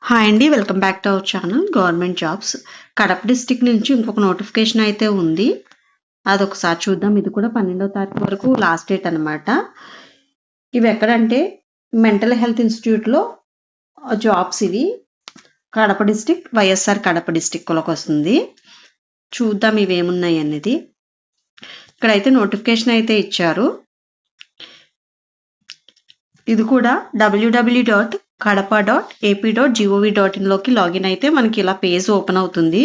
Hi అండి, welcome back to our channel government jobs. Kadapa district నుంచి ఇంకొక నోటిఫికేషన్ అయితే ఉంది. అదొకసారి చూద్దాం. ఇది కూడా 12వ తారీఖు వరకు లాస్ట్ డేట్ అనమాట. ఇవి ఎక్కడంటే మెంటల్ హెల్త్ ఇన్స్టిట్యూట్లో జాబ్స్. ఇవి కడప డిస్టిక్, వైఎస్ఆర్ కడప డిస్టిక్లోకి వస్తుంది. చూద్దాం ఇవి ఏమున్నాయి అనేది. ఇక్కడైతే నోటిఫికేషన్ అయితే ఇచ్చారు. ఇది కూడా www.kadapa.ap.gov.in లోకి లాగిన్ అయితే మనకి ఇలా పేజ్ ఓపెన్ అవుతుంది.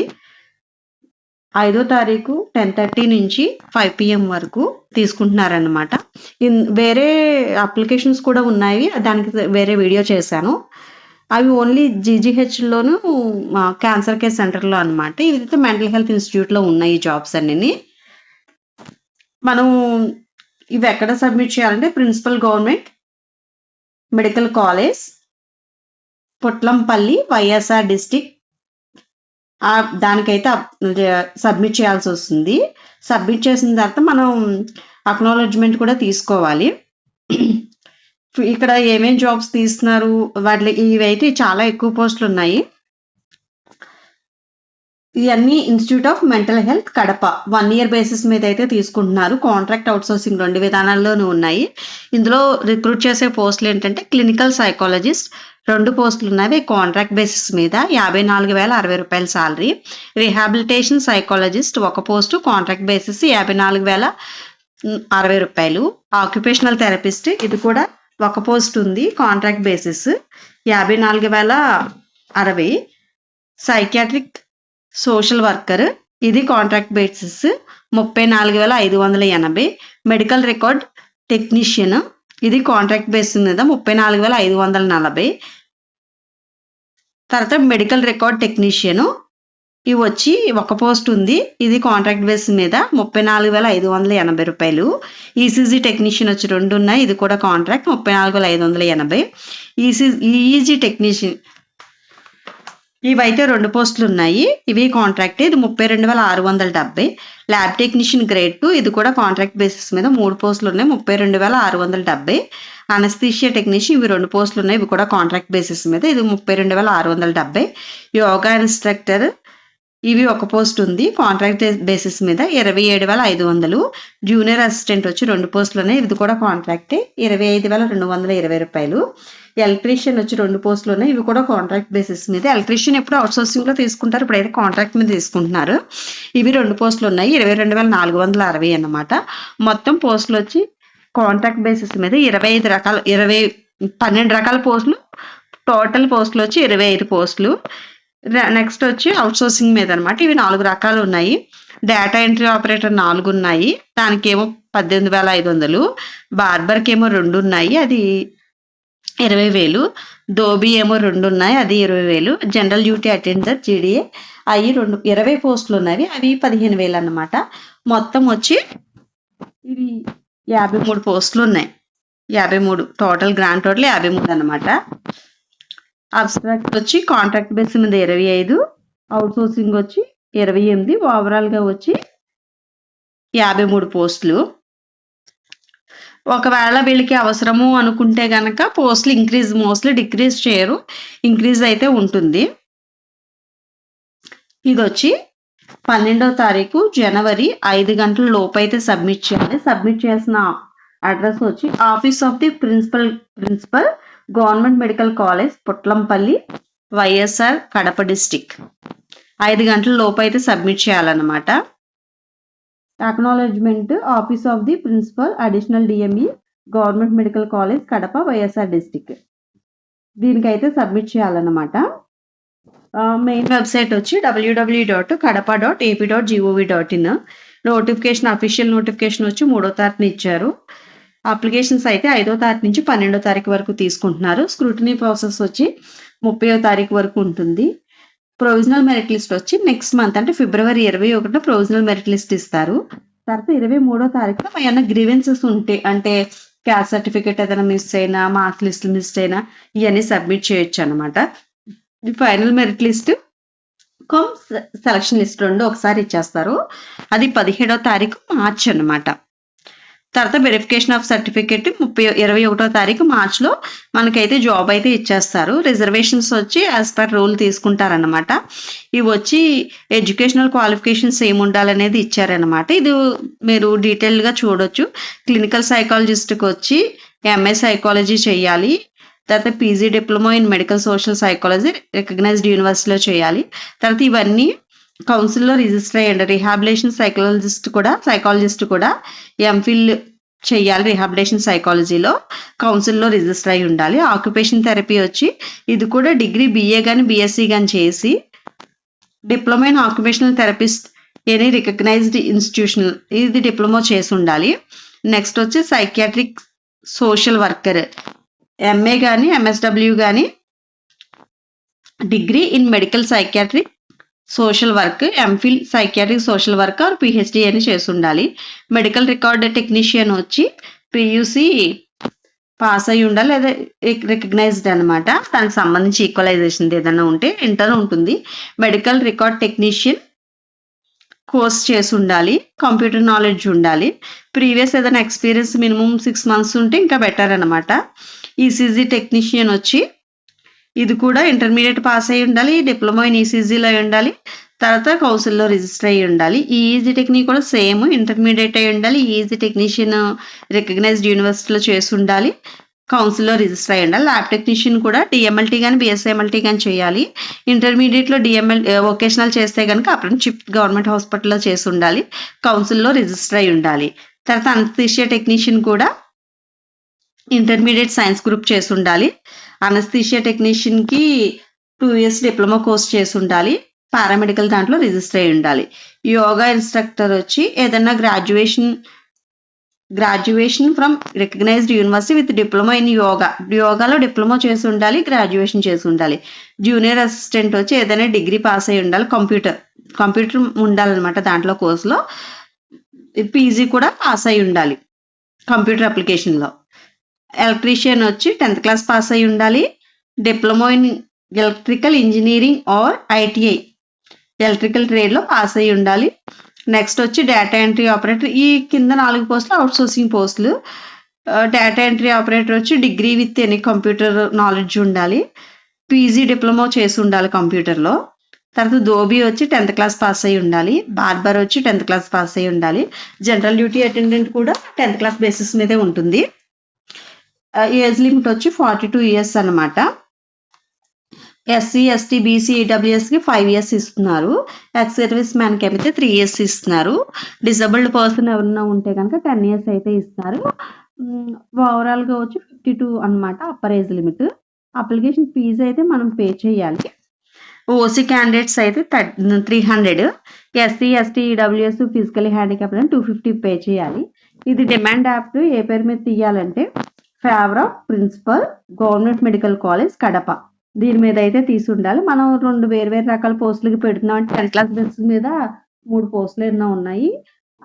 5వ తారీఖు 10:30 నుంచి 5 PM వరకు తీసుకుంటున్నారనమాట. వేరే అప్లికేషన్స్ కూడా ఉన్నాయి, దానికి వేరే వీడియో చేశాను. అవి ఓన్లీ జీజీహెచ్లోను క్యాన్సర్ కేర్ సెంటర్లో అనమాట. ఇదైతే మెంటల్ హెల్త్ ఇన్స్టిట్యూట్లో ఉన్నాయి జాబ్స్ అన్నీ. మనం ఇవి ఎక్కడ సబ్మిట్ చేయాలంటే principal government medical college Potlampalli, YSR district, దానికైతే సబ్మిట్ చేయాల్సి వస్తుంది. సబ్మిట్ చేసిన తర్వాత మనం అక్నాలెడ్జ్మెంట్ కూడా తీసుకోవాలి. ఇక్కడ ఏమేం జాబ్స్ తీస్తున్నారు వాటి ఇవైతే చాలా ఎక్కువ పోస్టులు ఉన్నాయి. ఇవన్నీ institute of mental health Kadapa 1 year basis మీద అయితే తీసుకుంటున్నారు. కాంట్రాక్ట్ అవుట్సోర్సింగ్ 2 విధానాల్లోనూ ఉన్నాయి. ఇందులో రిక్రూట్ చేసే పోస్టులు ఏంటంటే క్లినికల్ సైకాలజిస్ట్ 2 పోస్టులు ఉన్నాయి, కాంట్రాక్ట్ బేసిస్ మీద 54,060 salary. Rehabilitation psychologist 1 post, contract basis 54,060. Occupational therapist ఇది కూడా 1 పోస్ట్ ఉంది, contract basis 54,060. Psychiatric social worker ఇది contract basis 34,580. Medical record technician ఇది కాంట్రాక్ట్ బేసిస్ మీద 34,540. తర్వాత మెడికల్ రికార్డ్ టెక్నీషియన్ ఇవి వచ్చి 1 పోస్ట్ ఉంది, ఇది కాంట్రాక్ట్ బేసిస్ మీద 34,580. ఈసీజీ టెక్నీషియన్ వచ్చి 2 ఉన్నాయి, ఇది కూడా కాంట్రాక్ట్ 34,580. ఈఈజీ టెక్నీషియన్ ఇవైతే 2 పోస్టులు ఉన్నాయి, ఇవి కాంట్రాక్ట్, ఇది 32,670. ల్యాబ్ టెక్నీషియన్ గ్రేడ్ 2 ఇది కూడా కాంట్రాక్ట్ బేసిస్ మీద 3 పోస్టులు ఉన్నాయి, 32,670. అనస్థీషియా టెక్నీషియన్ ఇవి 2 పోస్టులు ఉన్నాయి, ఇవి కూడా కాంట్రాక్ట్ బేసిస్ మీద, ఇది 32,670. యోగా ఇన్స్ట్రక్టర్ ఇవి 1 పోస్ట్ ఉంది, కాంట్రాక్ట్ బేసిస్ మీద 27,500. జూనియర్ అసిస్టెంట్ వచ్చి 2 పోస్టులు ఉన్నాయి, ఇది కూడా కాంట్రాక్టే 25,220. ఎలక్ట్రీషియన్ వచ్చి 2 పోస్టులు ఉన్నాయి, ఇవి కూడా కాంట్రాక్ట్ బేసిస్ మీద. ఎలక్ట్రీషియన్ ఎప్పుడు అవుట్సోర్సింగ్లో తీసుకుంటారు, ఇప్పుడైతే కాంట్రాక్ట్ మీద తీసుకుంటున్నారు. ఇవి 2 పోస్టులు ఉన్నాయి, 22,460 అన్నమాట. మొత్తం పోస్టులు వచ్చి కాంట్రాక్ట్ బేసిస్ మీద 12 రకాల పోస్టులు. టోటల్ పోస్టులు వచ్చి 25 పోస్టులు. నెక్స్ట్ వచ్చి అవుట్సోర్సింగ్ మీద అనమాట. ఇవి 4 రకాలు ఉన్నాయి. డేటా ఎంట్రీ ఆపరేటర్ 4 ఉన్నాయి, దానికేమో 18,500. బార్బర్కి ఏమో 2 ఉన్నాయి, అది 20,000. దోబీ ఏమో 2 ఉన్నాయి, అది 20,000. జనరల్ డ్యూటీ అటెండర్ జీడీఏ అవి 20 పోస్టులు ఉన్నాయి, అవి 15,000 అన్నమాట. మొత్తం వచ్చి ఇవి 53 పోస్టులు ఉన్నాయి, 53 టోటల్, గ్రాండ్ టోటల్ 53 అన్నమాట. అబ్స్ట్రాక్ట్ వచ్చి కాంట్రాక్ట్ బేస్ మీద 25, అవుట్సోర్సింగ్ వచ్చి 28, ఓవరాల్గా వచ్చి 53 పోస్టులు. ఒకవేళ వీళ్ళకి అవసరము అనుకుంటే కనుక పోస్టులు మోస్ట్లీ డిక్రీజ్ చేయరు, ఇంక్రీజ్ అయితే ఉంటుంది. ఇది వచ్చి 12వ తారీఖు జనవరి 5 గంటల లోపు అయితే సబ్మిట్ చేయాలి. సబ్మిట్ చేసిన అడ్రస్ వచ్చి office of the principal government medical college Potlampalli, YSR Kadapa district. 5 గంటల లోపు అయితే సబ్మిట్ చేయాలన్నమాట. Acknowledgement office of the principal additional DME government medical college Kadapa, YSR district. దీనికైతే సబ్మిట్ చేయాలన్నమాట. మెయిన్ వెబ్సైట్ వచ్చి www.kadapa.ap.gov.in. నోటిఫికేషన్, అఫీషియల్ నోటిఫికేషన్ వచ్చి 3వ తారీఖున ఇచ్చారు. అప్లికేషన్స్ అయితే 5వ తారీఖు నుంచి 12వ తారీఖు వరకు తీసుకుంటున్నారు. స్క్రూటినీ ప్రాసెస్ వచ్చి 30వ తారీఖు వరకు ఉంటుంది. ప్రొవిజనల్ మెరిట్ లిస్ట్ వచ్చి నెక్స్ట్ మంత్ అంటే ఫిబ్రవరి 21న ప్రొవిజనల్ మెరిట్ లిస్ట్ ఇస్తారు. తర్వాత 23వ తారీఖున ఏమైనా గ్రీవెన్సెస్ ఉంటే, అంటే క్యాస్ట్ సర్టిఫికేట్ ఏదైనా మిస్ అయినా, మార్క్స్ లిస్ట్ మిస్ అయినా ఇవన్నీ సబ్మిట్ చేయొచ్చు అనమాట. Final merit list selection list 2 ఒకసారి ఇచ్చేస్తారు. అది 17వ తారీఖు మార్చి అన్నమాట. తర్వాత వెరిఫికేషన్ ఆఫ్ సర్టిఫికేట్ 21వ తారీఖు మార్చ్లో మనకైతే జాబ్ అయితే ఇచ్చేస్తారు. రిజర్వేషన్స్ వచ్చి యాజ్ పర్ రూల్ తీసుకుంటారనమాట. ఇవి వచ్చి ఎడ్యుకేషనల్ క్వాలిఫికేషన్స్ ఏమి ఉండాలనేది ఇచ్చారనమాట. ఇది మీరు డీటెయిల్గా చూడొచ్చు. క్లినికల్ సైకాలజిస్ట్కి వచ్చి ఎంఏ సైకాలజీ చేయాలి. తర్వాత PG diploma in medical social psychology recognised యూనివర్సిటీలో చేయాలి. తర్వాత ఇవన్నీ కౌన్సిల్లో రిజిస్టర్ అయ్యండి. రిహాబిలేషన్ సైకాలజిస్ట్ కూడా ఎంఫిల్ చేయాలి. రిహాబిలేషన్ సైకాలజీలో కౌన్సిల్లో రిజిస్టర్ అయి ఉండాలి. ఆక్యుపేషన్ థెరపీ వచ్చి ఇది కూడా డిగ్రీ BA కానీ BSc కానీ చేసి diploma in occupational therapist any recognised institution ఇది డిప్లొమా చేసి ఉండాలి. నెక్స్ట్ వచ్చి సైకియాట్రిక్ సోషల్ వర్కర్ MA కానీ MSW కానీ degree in medical psychiatric social work MPhil psychiatric social work or PhD అని చేసి ఉండాలి. మెడికల్ రికార్డ్ టెక్నీషియన్ వచ్చి PUC పాస్ అయి ఉండాలి లేదా రికగ్నైజ్డ్ అనమాట. దానికి సంబంధించి ఈక్వలైజేషన్ ఏదైనా ఉంటే ఇంటర్ ఉంటుంది. మెడికల్ రికార్డ్ టెక్నీషియన్ కోర్స్ చేసి ఉండాలి. కంప్యూటర్ నాలెడ్జ్ ఉండాలి. ప్రీవియస్ ఏదైనా ఎక్స్పీరియన్స్ మినిమం 6 months ఉంటే ఇంకా బెటర్ అనమాట. ECG టెక్నీషియన్ వచ్చి ఇది కూడా ఇంటర్మీడియట్ పాస్ అయి ఉండాలి. డిప్లొమా ఇన్ ECGలో అయి ఉండాలి. తర్వాత కౌన్సిల్లో రిజిస్టర్ అయ్యి ఉండాలి. EEG టెక్నిక్ కూడా సేమ్ ఇంటర్మీడియట్ అయి ఉండాలి. EEG టెక్నీషియన్ రికగ్నైజ్డ్ యూనివర్సిటీలో చేసి ఉండాలి. కౌన్సిల్లో రిజిస్టర్ అయ్యి ఉండాలి. ల్యాబ్ టెక్నీషియన్ కూడా DMLT కానీ BSMLT కానీ చేయాలి. ఇంటర్మీడియట్లో వొకేషనల్ చేస్తే కనుక అప్రెంటిస్షిప్ గవర్నమెంట్ హాస్పిటల్లో చేసి ఉండాలి. కౌన్సిల్లో రిజిస్టర్ అయి ఉండాలి. తర్వాత అనస్థీషియా టెక్నీషియన్ కూడా ఇంటర్మీడియట్ సైన్స్ గ్రూప్ చేసి ఉండాలి. అనస్థీషియా టెక్నీషియన్కి 2 years డిప్లొమా కోర్స్ చేసి ఉండాలి. పారామెడికల్ దాంట్లో రిజిస్టర్ అయి ఉండాలి. యోగా ఇన్స్ట్రక్టర్ వచ్చి ఏదన్నా graduation from recognised university with diploma in యోగాలో డిప్లొమా చేసి ఉండాలి. గ్రాడ్యుయేషన్ చేసి ఉండాలి. జూనియర్ అసిస్టెంట్ వచ్చి ఏదైనా డిగ్రీ పాస్ అయి ఉండాలి. కంప్యూటర్ ఉండాలన్నమాట దాంట్లో కోర్సులో. PG కూడా పాస్ అయి ఉండాలి కంప్యూటర్ అప్లికేషన్లో. ఎలక్ట్రీషియన్ వచ్చి 10th class పాస్ అయి ఉండాలి. Diploma in electrical engineering or ITI electrical ట్రేడ్లో పాస్ అయి ఉండాలి. నెక్స్ట్ వచ్చి డేటా ఎంట్రీ ఆపరేటర్. ఈ కింద 4 పోస్టులు అవుట్సోర్సింగ్ పోస్టులు. డేటా ఎంట్రీ ఆపరేటర్ వచ్చి degree with any computer knowledge ఉండాలి. PG డిప్లొమా చేసి ఉండాలి కంప్యూటర్లో. తర్వాత దోబీ వచ్చి 10th class పాస్ అయి ఉండాలి. బార్బర్ వచ్చి 10th class పాస్ అయి ఉండాలి. జనరల్ డ్యూటీ అటెండెంట్ కూడా 10th class బేసిస్ మీదే ఉంటుంది. ఏజ్ లిమిట్ వచ్చి 42 years అనమాట. SC ST BC EWSకి 5 years ఇస్తున్నారు. ఎక్స్ సర్వీస్ మ్యాన్కి అయితే 3 years ఇస్తున్నారు. డిజబుల్డ్ పర్సన్ ఎవరైనా ఉంటే కనుక 10 years అయితే ఇస్తారు. ఓవరాల్గా వచ్చి 52 అనమాట upper age limit. Application fees అయితే మనం పే చేయాలి. OC క్యాండిడేట్స్ అయితే 300. SC ST EWS physically handicapped అని 250 పే చేయాలి. ఇది డిమాండ్ యాప్ ఏ పేరు మీద తీయాలంటే favour of principal government medical college Kadapa దీని మీద అయితే తీసి ఉండాలి. మనం 2 వేరు రకాల పోస్టులకి పెడుతున్నాం అంటే 10th class బేసిస్ మీద 3 పోస్టులు ఎన్నో ఉన్నాయి.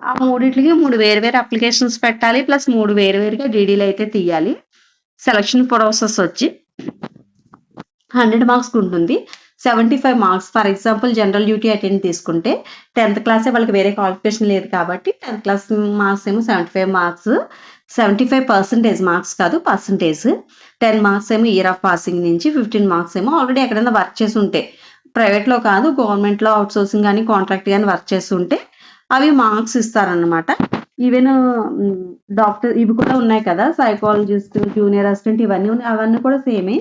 ఆ 3టికి 3 వేరు అప్లికేషన్స్ పెట్టాలి. ప్లస్ 3 వేరుగా DDలు అయితే తీయాలి. సెలక్షన్ ప్రాసెస్ వచ్చి 100 marks ఉంటుంది. 75 marks. For example general duty attend తీసుకుంటే 10th class వాళ్ళకి వేరే క్వాలిఫికేషన్ లేదు కాబట్టి 10th class మార్క్స్ ఏమో 75 marks. 75% మార్క్స్ కాదు పర్సంటేజ్. 10 marks ఏమో ఇయర్ ఆఫ్ పాసింగ్ నుంచి, 15 marks ఏమో ఆల్రెడీ ఎక్కడైనా వర్క్ చేసి ఉంటే, ప్రైవేట్లో కాదు గవర్నమెంట్లో అవుట్సోర్సింగ్ కానీ కాంట్రాక్ట్ కానీ వర్క్ చేసి ఉంటే అవి మార్క్స్ ఇస్తారన్నమాట. ఈవెన్ డాక్టర్ ఇవి కూడా ఉన్నాయి కదా, సైకాలజిస్ట్, జూనియర్ అసిస్టెంట్ అవన్నీ కూడా సేమే.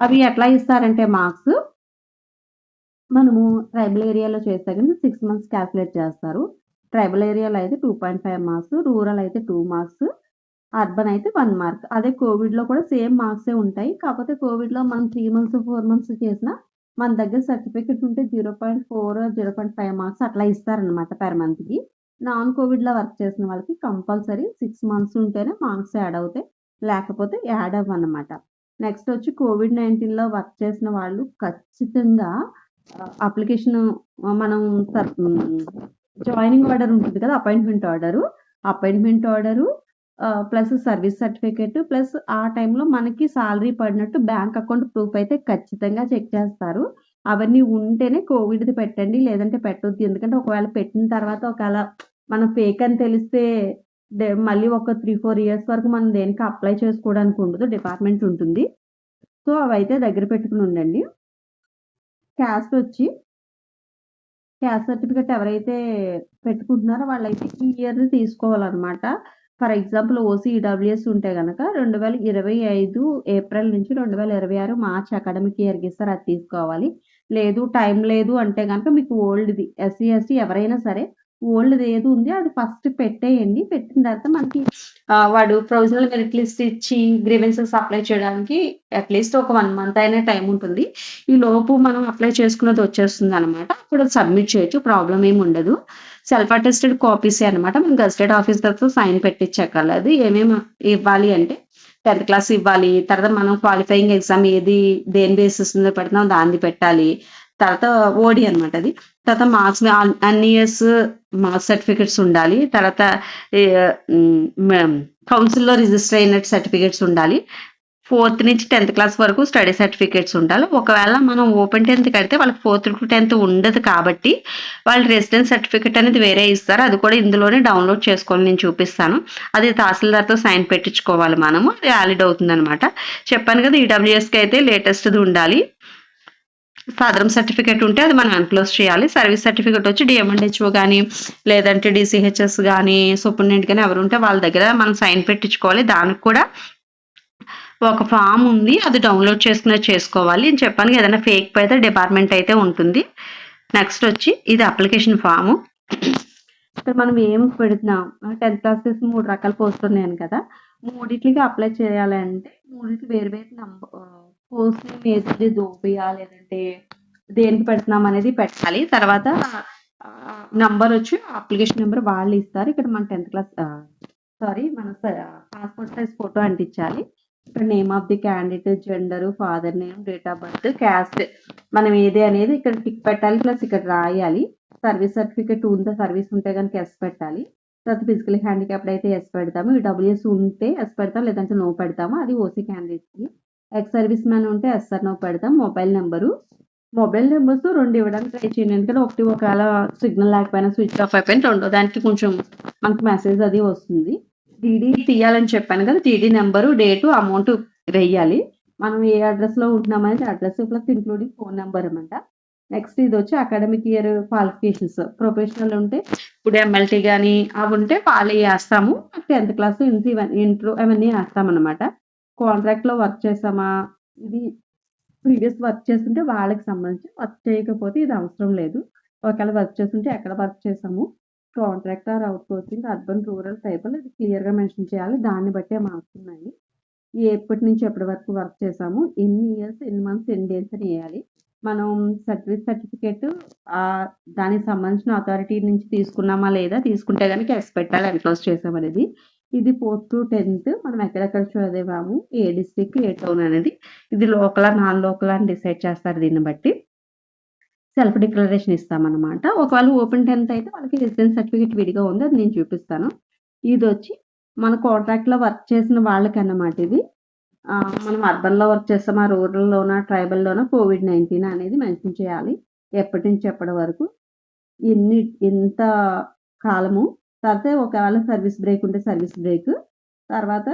అవి ఎట్లా ఇస్తారంటే మార్క్స్ మనము ట్రైబల్ ఏరియాలో చేస్తే కానీ 6 months క్యాల్కులేట్ చేస్తారు. ట్రైబల్ ఏరియాలో అయితే 2.5 marks, రూరల్ అయితే 2 marks, అర్బన్ అయితే 1 mark. అదే కోవిడ్లో కూడా సేమ్ మార్క్సే ఉంటాయి. కాకపోతే కోవిడ్లో మనం 3 months 4 months చేసినా మన దగ్గర సర్టిఫికెట్ ఉంటే 0.4 0.5 marks అట్లా ఇస్తారనమాట పర్ మంత్కి. నాన్ కోవిడ్లో వర్క్ చేసిన వాళ్ళకి కంపల్సరీ 6 months ఉంటేనే మార్క్స్ యాడ్ అవుతాయి, లేకపోతే యాడ్ అవ్వనమాట. నెక్స్ట్ వచ్చి కోవిడ్-19లో వర్క్ చేసిన వాళ్ళు ఖచ్చితంగా అప్లికేషన్ మనం జాయినింగ్ ఆర్డర్ ఉంటుంది కదా, appointment order plus service certificate plus ఆ టైంలో మనకి సాలరీ పడినట్టు బ్యాంక్ అకౌంట్ ప్రూఫ్ అయితే ఖచ్చితంగా చెక్ చేస్తారు. అవన్నీ ఉంటేనే కోవిడ్ది పెట్టండి, లేదంటే పెట్టొద్దు. ఎందుకంటే ఒకవేళ పెట్టిన తర్వాత ఒకవేళ మనం ఫేక్ అని తెలిస్తే మళ్ళీ ఒక 3-4 ఇయర్స్ వరకు మనం దేనికి అప్లై చేసుకోవడానికి ఉండదు. డిపార్ట్మెంట్ ఉంటుంది. సో, అవైతే దగ్గర పెట్టుకొని ఉండండి. క్యాస్ట్ సర్టిఫికేట్ ఎవరైతే పెట్టుకుంటున్నారో వాళ్ళైతే ఈ ఇయర్ తీసుకోవాలన్నమాట. ఫర్ ఎగ్జాంపుల్ ఓసీ, ఈడబ్ల్యూఎస్ ఉంటే గనక 2025 ఏప్రిల్ నుంచి 2026 మార్చ్ అకాడమిక్ ఇయర్‌కి ఇస్తారు. అది తీసుకోవాలి. లేదు టైం లేదు అంటే గనక మీకు ఓల్డ్‌ది ఎస్సీ, ఎస్టీ ఎవరైనా సరే ఓల్డ్‌ది ఏది ఉందో అది ఫస్ట్ పెట్టేయండి. పెట్టిన తర్వాత మనకి వాడు ప్రొవిజనల్ మెరిట్ లిస్ట్ ఇచ్చి గ్రీవెన్సెస్ అప్లై చేయడానికి అట్‌లీస్ట్ ఒక 1 మంత్ అయినా టైం ఉంటుంది. ఈ లోపు మనం అప్లై చేసుకున్నది వచ్చేస్తుందనమాట. అప్పుడు సబ్మిట్ చేయొచ్చు. ప్రాబ్లమ్ ఏమి ఉండదు. సెల్ఫ్ అటెస్టెడ్ కాపీసే అనమాట. మనం గెజిటెడ్ ఆఫీసర్‌తో సైన్ పెట్టించక్కర్లేదు. ఏమేమి ఇవ్వాలి అంటే 10th క్లాస్ ఇవ్వాలి. తర్వాత మనం క్వాలిఫైయింగ్ ఎగ్జామ్ దేని బేసిస్ మీద పెడుతున్నామో దానిది పెట్టాలి. తర్వాత ఓడి అనమాట అది. తర్వాత మార్క్స్ అన్ని ఇయర్స్ మార్క్స్ సర్టిఫికెట్స్ ఉండాలి. తర్వాత కౌన్సిల్‌లో రిజిస్టర్ అయినట్టు సర్టిఫికెట్స్ ఉండాలి. 4th నుంచి 10th క్లాస్ వరకు స్టడీ సర్టిఫికేట్స్ ఉండాలి. ఒకవేళ మనం ఓపెన్ 10th కడితే వాళ్ళకి 4th టు 10th ఉండదు కాబట్టి వాళ్ళు రెసిడెన్స్ సర్టిఫికేట్ అనేది వేరే ఇస్తారు. అది కూడా ఇందులోనే డౌన్లోడ్ చేసుకోవాలి. నేను చూపిస్తాను. అది తహసీల్దార్‌తో సైన్ పెట్టించుకోవాలి మనము. అది వ్యాలిడ్ అవుతుందనమాట. చెప్పాను కదా ఈడబ్ల్యూఎస్‌కి అయితే లేటెస్ట్‌ది ఉండాలి. సాధారణ సర్టిఫికేట్ ఉంటే అది మనం ఎన్క్లోజ్ చేయాలి. సర్వీస్ సర్టిఫికేట్ వచ్చి డిఎంఎండ్హెచ్ఓ కానీ లేదంటే డిసిహెచ్ఎస్ కానీ సూపరింటెండెంట్ కానీ ఎవరు ఉంటే వాళ్ళ దగ్గర మనం సైన్ పెట్టించుకోవాలి. దానికి కూడా ఒక ఫామ్ ఉంది. అది డౌన్లోడ్ చేసుకోవాలి. నేను చెప్పాను ఏదైనా ఫేక్ అయితే డిపార్ట్మెంట్ అయితే ఉంటుంది. నెక్స్ట్ వచ్చి ఇది అప్లికేషన్ ఫాము. ఇక్కడ మనం ఏం పెడుతున్నాం 10th క్లాసెస్ 3 రకాల పోస్టులు ఉన్నాయని కదా. మూడిట్లకి అప్లై చేయాలంటే మూడిట్లు వేరు వేరు పోస్ట్ నేమ్ ఏది దోపియా లేదంటే దేనికి పెడుతున్నాం అనేది పెట్టాలి. తర్వాత నంబర్ వచ్చి అప్లికేషన్ నెంబర్ వాళ్ళు ఇస్తారు. ఇక్కడ మన 10th క్లాస్ మన పాస్పోర్ట్ సైజ్ ఫోటో అంటించాలి. ఇక్కడ name of the candidate, gender, father name, date of birth, caste మనం ఏది అనేది ఇక్కడ టిక్ పెట్టాలి. ప్లస్ ఇక్కడ రాయాలి. సర్వీస్ సర్టిఫికేట్ ఉంటే సర్వీస్ ఉంటే కనుక ఎస్ పెట్టాలి. తర్వాత ఫిజికల్ హ్యాండిక్యాప్డ్ అయితే ఎస్ పెడతాము. ఈడబ్ల్యూఎస్ ఉంటే ఎస్ పెడతాం, లేదంటే నో పెడతాము. అది ఓసీ క్యాండిడేట్కి. ఎక్స్ సర్వీస్ మ్యాన్ ఉంటే ఎస్ ఆర్ నో పెడతాం. మొబైల్ నెంబర్స్ 2 ఇవ్వడానికి ట్రై చేయండి. ఎందుకంటే ఒకవేళ సిగ్నల్ లేకపోయినా స్విచ్ ఆఫ్ అయిపోయినా రెండో దానికి కొంచెం మనకి మెసేజ్ అది వస్తుంది. డీడీ తీయాలని చెప్పాను కదా. డీడీ నెంబరు, డేటు, అమౌంట్ వెయ్యాలి. మనం ఏ అడ్రస్లో ఉంటున్నామనేది address plus including phone number అనమాట. నెక్స్ట్ ఇది వచ్చి అకాడమిక్ ఇయర్ క్వాలిఫికేషన్స్. ప్రొఫెషనల్ ఉంటే ఇప్పుడు ఎంఎల్టీ కానీ అవి ఉంటే వాళ్ళు వేస్తాము. 10th క్లాస్ ఇంటర్ అవన్నీ వేస్తామన్నమాట. కాంట్రాక్ట్లో వర్క్ చేసామా, ఇది ప్రీవియస్ వర్క్ చేస్తుంటే వాళ్ళకి సంబంధించి, వర్క్ చేయకపోతే ఇది అవసరం లేదు. ఒకవేళ వర్క్ చేస్తుంటే ఎక్కడ వర్క్ చేసాము, contract are out sourcing, urban, rural, tribal ఇది క్లియర్గా మెన్షన్ చేయాలి. దాన్ని బట్టే మార్క్స్ ఉన్నాయి. ఎప్పటి నుంచి ఎప్పటి వరకు వర్క్ చేసాము, ఎన్ని ఇయర్స్, ఎన్ని మంత్స్, ఎన్ని డేస్ అని వేయాలి. మనం సర్టిఫికేట్ దానికి సంబంధించిన అథారిటీ నుంచి తీసుకున్నామా లేదా, తీసుకుంటే కనుక ఎస్ పెట్టాలి ఎన్క్లోజ్ చేసామనేది. ఇది 4th to 10th మనం ఎక్కడెక్కడ చదివాము, ఏ డిస్ట్రిక్ట్, ఏ టౌన్ అనేది. ఇది లోకల్ నాన్ లోకల్ అని డిసైడ్ చేస్తారు. దీన్ని బట్టి సెల్ఫ్ డిక్లరేషన్ ఇస్తామన్నమాట. ఒకవేళ ఓపెన్ 10th అయితే వాళ్ళకి రెసిడెన్స్ సర్టిఫికేట్ విడిగా ఉంది. అది నేను చూపిస్తాను. ఇది వచ్చి మన కాంట్రాక్ట్లో వర్క్ చేసిన వాళ్ళకి అన్నమాట. ఇది మనం అర్బన్లో వర్క్ చేస్తామా, రూరల్లోనా, ట్రైబల్లోనా, COVID-19 అనేది మెన్షన్ చేయాలి. ఎప్పటి నుంచి ఎప్పటి వరకు, ఎంత కాలము. తర్వాత ఒకవేళ సర్వీస్ బ్రేక్ ఉంటే సర్వీస్ బ్రేక్. తర్వాత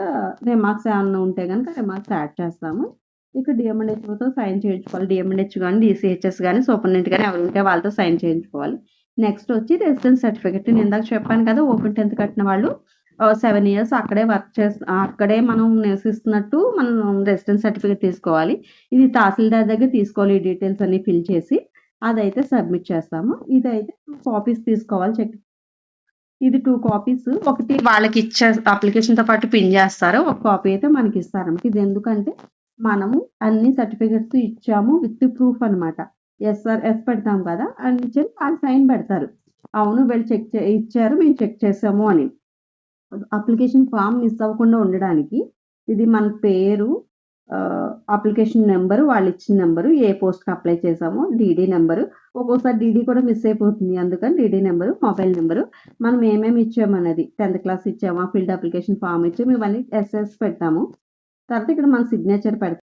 రిమార్క్స్ ఏమన్నా ఉంటే కనుక రిమార్క్స్ యాడ్ చేస్తాము. ఇక్కడ డిఎంఎండ్హెచ్ఓతో సైన్ చేయించుకోవాలి. డిఎంఎండ్హెచ్ కానీ, డిసిహెచ్ఎస్ కానీ, సూపరింటెండెంట్ కానీ ఎవరు ఉంటే వాళ్ళతో సైన్ చేయించుకోవాలి. నెక్స్ట్ వచ్చి రెసిడెన్స్ సర్టిఫికేట్. నేను ఇందాక చెప్పాను కదా, ఓపెన్ 10th కట్టిన వాళ్ళు 7 ఇయర్స్ అక్కడే అక్కడే మనం నివసిస్తున్నట్టు మనం రెసిడెన్స్ సర్టిఫికేట్ తీసుకోవాలి. ఇది తహసీల్దార్ దగ్గర తీసుకోవాలి. ఈ డీటెయిల్స్ అన్ని ఫిల్ చేసి అదైతే సబ్మిట్ చేస్తాము. ఇదైతే 2 కాపీస్ తీసుకోవాలి. ఇది 2 కాపీస్. ఒకటి వాళ్ళకి ఇచ్చే అప్లికేషన్తో పాటు పిన్ చేస్తారు. ఒక కాపీ అయితే మనకి ఇస్తారన్నమాట. ఇది ఎందుకంటే మనము అన్ని సర్టిఫికేట్స్ ఇచ్చాము విత్ ప్రూఫ్ అనమాట. ఎస్ పెడతాం కదా అని చెప్పి వాళ్ళు సైన్ పెడతారు. అవును వీళ్ళు ఇచ్చారు, మేము చెక్ చేసాము అని. అప్లికేషన్ ఫామ్ మిస్ అవ్వకుండా ఉండడానికి ఇది మన పేరు, అప్లికేషన్ నెంబరు, వాళ్ళు ఇచ్చిన నెంబరు, ఏ పోస్ట్కి అప్లై చేసామో, డీడీ నెంబరు. ఒక్కోసారి డీడీ కూడా మిస్ అయిపోతుంది. అందుకని డీడీ నెంబరు, మొబైల్ నెంబరు, మనం ఏమేమి ఇచ్చామన్నది, 10th క్లాస్ ఇచ్చామా, ఫీల్డ్ అప్లికేషన్ ఫామ్ ఇచ్చాము, ఇవన్నీ ఎస్ఎస్ పెడతాము. తర్వాత ఇక్కడ మన సిగ్నేచర్ పెడతాము.